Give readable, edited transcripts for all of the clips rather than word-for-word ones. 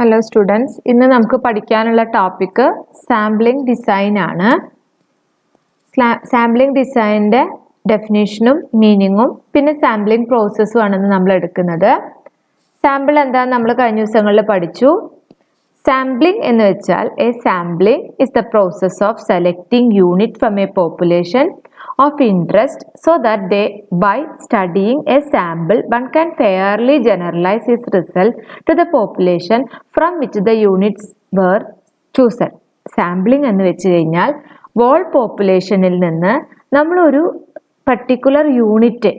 Hello students, ഇന്ന് നമുക്ക് പഠിക്കാനുള്ള ടോപ്പിക് സാമ്പിളിംഗ് ഡിസൈൻ ആണ്. സാമ്പിളിംഗ് ഡിസൈനിന്റെ ഡെഫിനേഷനും മീനിങ്ങും പിന്നെ സാമ്പിളിംഗ് പ്രോസസ്സും ആണെന്ന് നമ്മൾ എടുക്കുന്നത്. സാമ്പിൾ എന്താണെന്ന് നമ്മൾ കഴിഞ്ഞ ദിവസങ്ങളിൽ പഠിച്ചു. സാമ്പിളിംഗ് എന്ന് വെച്ചാൽ A sampling is the process of selecting unit from A population of interest so that they by studying a sample one can fairly generalize its result to the population from which the units were chosen. Sampling എന്ന് വെച്ച് കഴിഞ്ഞാൽ wall പോപ്പുലേഷനിൽ നിന്ന് നമ്മളൊരു particular unit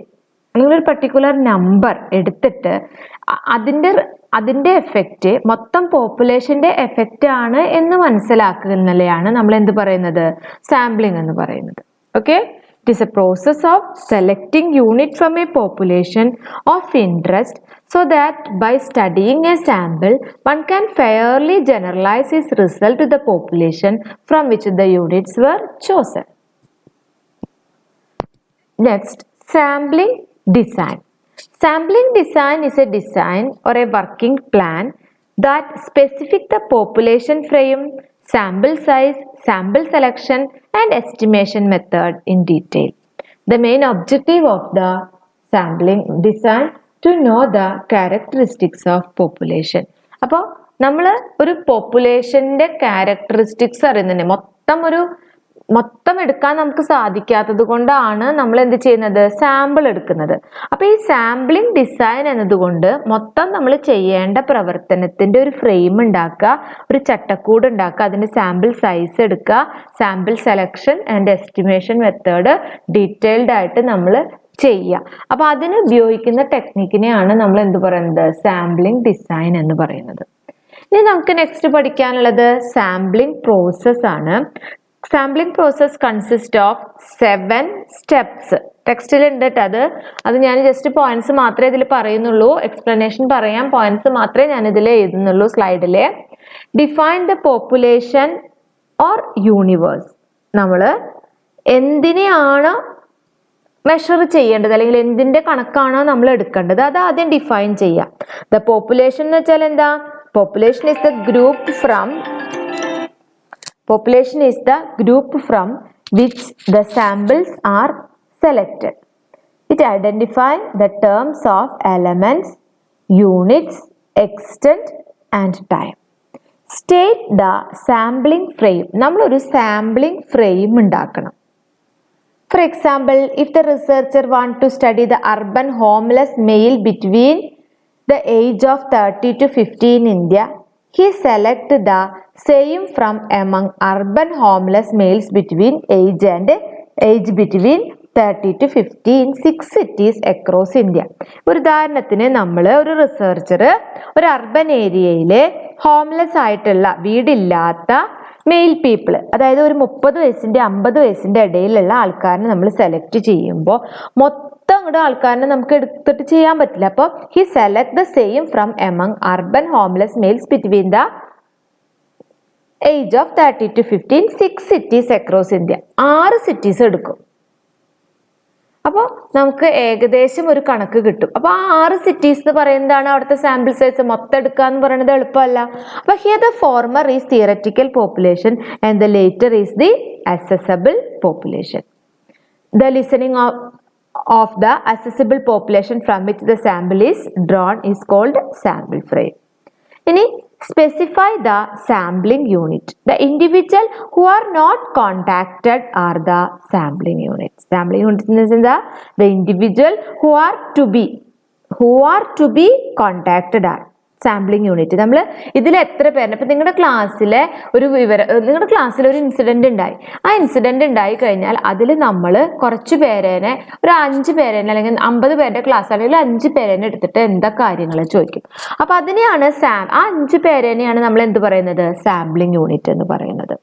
അല്ലെങ്കിൽ ഒരു particular number എടുത്തിട്ട് അതിൻ്റെ effect മൊത്തം പോപ്പുലേഷന്റെ എഫക്റ്റ് ആണ് എന്ന് മനസ്സിലാക്കുന്നതിനെയാണ് നമ്മൾ എന്ത് പറയുന്നത്, സാമ്പിളിംഗ് എന്ന് പറയുന്നത്. Okay, it is a process of selecting unit from a population of interest so that by studying a sample one can fairly generalize its result to the population from which the units were chosen. Next, sampling design. Sampling design is a design or a working plan that specifies the population frame, sample size, sample selection and estimation method in detail. The main objective of the sampling design to know the characteristics of population. അപ്പോൾ നമ്മൾ ഒരു പോപ്പുലേഷന്റെ characteristics അറിയുന്നുണ്ട്. മൊത്തം എടുക്കാൻ നമുക്ക് സാധിക്കാത്തത് കൊണ്ടാണ് നമ്മൾ എന്ത് ചെയ്യുന്നത്, സാമ്പിൾ എടുക്കുന്നത്. അപ്പൊ ഈ സാമ്പിളിംഗ് ഡിസൈൻ എന്നതുകൊണ്ട് മൊത്തം നമ്മൾ ചെയ്യേണ്ട പ്രവർത്തനത്തിന്റെ ഒരു ഫ്രെയിം ഉണ്ടാക്കുക, ഒരു ചട്ടക്കൂട് ഉണ്ടാക്കുക, അതിന്റെ സാമ്പിൾ സൈസ് എടുക്കുക, sample selection and estimation method detailed ആയിട്ട് നമ്മൾ ചെയ്യുക. അപ്പൊ അതിന് ഉപയോഗിക്കുന്ന ടെക്നിക്കിനെയാണ് നമ്മൾ എന്ത് പറയുന്നത്, സാമ്പിളിംഗ് ഡിസൈൻ എന്ന് പറയുന്നത്. ഇനി നമുക്ക് നെക്സ്റ്റ് പഠിക്കാനുള്ളത് സാമ്പിളിംഗ് പ്രോസസ് ആണ്. Sampling process consist of 7 steps. ടെക്സ്റ്റിൽ ഉണ്ട് അത് ഞാൻ ജസ്റ്റ് പോയിന്റ്സ് മാത്രമേ ഇതിൽ പറയുന്നുള്ളൂ, എക്സ്പ്ലനേഷൻ പറയാം, പോയിന്റ്സ് മാത്രമേ ഞാൻ ഇതിൽ എഴുതുന്നുള്ളൂ സ്ലൈഡില്. Define the population or universe. നമ്മൾ എന്തിനെയാണ് മെഷർ ചെയ്യേണ്ടത് അല്ലെങ്കിൽ എന്തിന്റെ കണക്കാണോ നമ്മൾ എടുക്കേണ്ടത് അത് ആദ്യം ഡിഫൈൻ ചെയ്യാം. ദ പോപ്പുലേഷൻ എന്ന് വെച്ചാൽ എന്താ, population is the group from Population is the group from which the samples are selected. It identifies the terms of elements, units, extent and time. State the sampling frame. നമ്മൾ ഒരു sampling frame ഉണ്ടാക്കണം. For example, if the researcher want to study the urban homeless male between the age of 30 to 50 in India, he select the same from among urban homeless males between age between 30 to 50 in 6 cities across India. ഒരു ഉദാഹരണത്തിന് നമ്മൾ ഒരു researcher ഒരു urban ഏരിയയിലെ homeless ആയിട്ടുള്ള വീടില്ലാത്ത mail people, അതായത് ഒരു 30 വയസ്സിന്റെ 50 വയസ്സിന്റെ ഇടയിലുള്ള ആൾക്കാരെ നമ്മൾ സെലക്ട് ചെയ്യുമ്പോൾ മൊത്തം ആൾക്കാരെ നമുക്ക് എടുത്തിട്ട് ചെയ്യാൻ പറ്റില്ല. അപ്പോൾ he select the same from among urban homeless males between the age of 30 to 50 in 6 cities across India. 6 cities എടുക്കും. അപ്പോൾ നമുക്ക് ഏകദേശം ഒരു കണക്ക് കിട്ടും. അപ്പൊ ആ 6 സിറ്റീസ് എന്ന് പറയുന്നതാണ് അവിടുത്തെ സാമ്പിൾ സൈസ്. മൊത്തം എടുക്കുക എന്ന് പറയുന്നത് എളുപ്പമല്ല. അപ്പൊ here the former is theoretical population and the later is the accessible population. The listening of the accessible population from which the sample is drawn is called sample frame. ഇനി specify the sampling unit. The individual who are not contacted are the sampling units. Sampling units means the individual who are to be contacted are sampling unit. നമ്മൾ ഇതിൽ എത്ര പേരെ, ഇപ്പം നിങ്ങളുടെ ക്ലാസ്സിൽ ഒരു incident ഉണ്ടായി. ആ ഇൻസിഡന്റ് ഉണ്ടായി കഴിഞ്ഞാൽ അതിൽ നമ്മൾ കുറച്ച് പേരേനെ, ഒരു 5 പേരേനെ അല്ലെങ്കിൽ 50 പേരുടെ ക്ലാസ് ആണെങ്കിൽ 5 പേരേനെ എടുത്തിട്ട് എന്താ കാര്യങ്ങൾ ചോദിക്കും. അപ്പൊ അതിനെയാണ് ആ 5 പേരേനെയാണ് നമ്മൾ എന്ത് പറയുന്നത്, സാമ്പിളിംഗ് യൂണിറ്റ് എന്ന് പറയുന്നത്.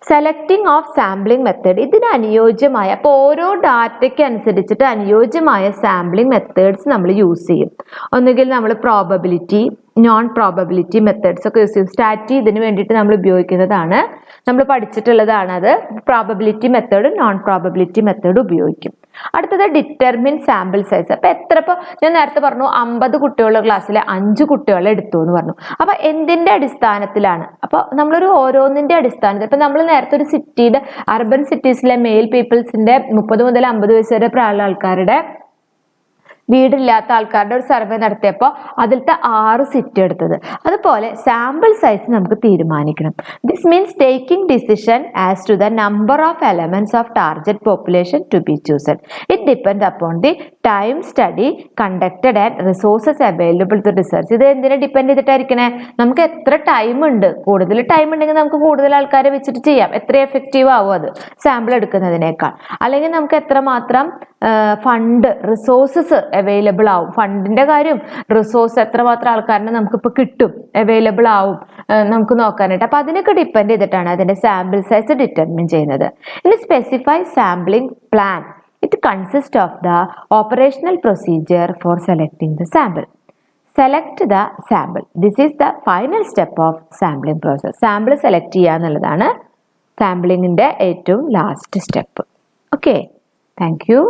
സെലക്ടിങ് ഓഫ് സാമ്പിളിംഗ് മെത്തേഡ്, ഇതിന് അനുയോജ്യമായ, അപ്പോൾ ഓരോ ഡാറ്റയ്ക്ക് അനുസരിച്ചിട്ട് അനുയോജ്യമായ സാമ്പിളിംഗ് മെത്തേഡ്സ് നമ്മൾ യൂസ് ചെയ്യും. ഒന്നുകിൽ നമ്മൾ പ്രോബബിലിറ്റി, നോൺ പ്രോബബിലിറ്റി മെത്തേഡ്സ് ഒക്കെ യൂസ് ചെയ്യും. സ്റ്റാറ്റി ഇതിന് വേണ്ടിയിട്ട് നമ്മൾ ഉപയോഗിക്കുന്നതാണ്, നമ്മൾ പഠിച്ചിട്ടുള്ളതാണ്. അത് probability method, non probability method ഉപയോഗിക്കും. അടുത്തത് ഡിറ്റർമിൻ സാമ്പിൾ സൈസ്. അപ്പൊ ഇപ്പോൾ ഞാൻ നേരത്തെ പറഞ്ഞു 50 കുട്ടികളുടെ ക്ലാസ്സിലെ 5 കുട്ടികളെ എടുത്തു എന്ന് പറഞ്ഞു. അപ്പൊ എന്തിന്റെ അടിസ്ഥാനത്തിലാണ്? അപ്പൊ നമ്മളൊരു ഓരോന്നിന്റെ അടിസ്ഥാനത്തിൽ, ഇപ്പൊ നമ്മൾ നേരത്തെ ഒരു സിറ്റിയുടെ അർബൻ സിറ്റീസിലെ മെയിൽ പീപ്പിൾസിന്റെ 30 മുതൽ 50 വയസ്സ് വരെ പ്രായമുള്ള ആൾക്കാരുടെ വീടില്ലാത്ത ആൾക്കാരുടെ ഒരു സർവേ നടത്തിയപ്പോൾ അതിലത്തെ 6 സിറ്റി എടുത്തത്. അതുപോലെ സാമ്പിൾ സൈസ് നമുക്ക് തീരുമാനിക്കണം. This means taking decision as to the number of elements of target population to be chosen. It depend upon the time study conducted and resources available to research. ഇത് എന്തിനെ depend ചെയ്തിട്ടായിരിക്കണേ? നമുക്ക് എത്ര time ഉണ്ട്. കൂടുതൽ time ഉണ്ടെങ്കിൽ നമുക്ക് കൂടുതൽ ആൾക്കാരെ വെച്ചിട്ട് ചെയ്യാം. എത്ര എഫക്റ്റീവ് ആവും അത് സാമ്പിൾ എടുക്കുന്നതിനേക്കാൾ. അല്ലെങ്കിൽ നമുക്ക് എത്രമാത്രം ഫണ്ട് റിസോഴ്സസ് അവൈലബിൾ ആവും. ഫണ്ടിന്റെ കാര്യം, റിസോഴ്സ് എത്രമാത്രം ആൾക്കാരെ നമുക്കിപ്പോൾ കിട്ടും, അവൈലബിൾ ആവും നമുക്ക് നോക്കാനായിട്ട്. അപ്പൊ അതിനൊക്കെ ഡിപ്പെൻഡ് ചെയ്തിട്ടാണ് അതിന്റെ സാമ്പിൾ സൈസ് ഡിറ്റർമിൻ ചെയ്യുന്നത്. ഇനി specify sampling plan. It consist of the operational procedure for selecting the sample. Select the sample. This is the final step of sampling process. Sample select ചെയ്യുക എന്നുള്ളതാണ് സാമ്പിളിങ്ങിന്റെ ഏറ്റവും last step. Okay, thank you.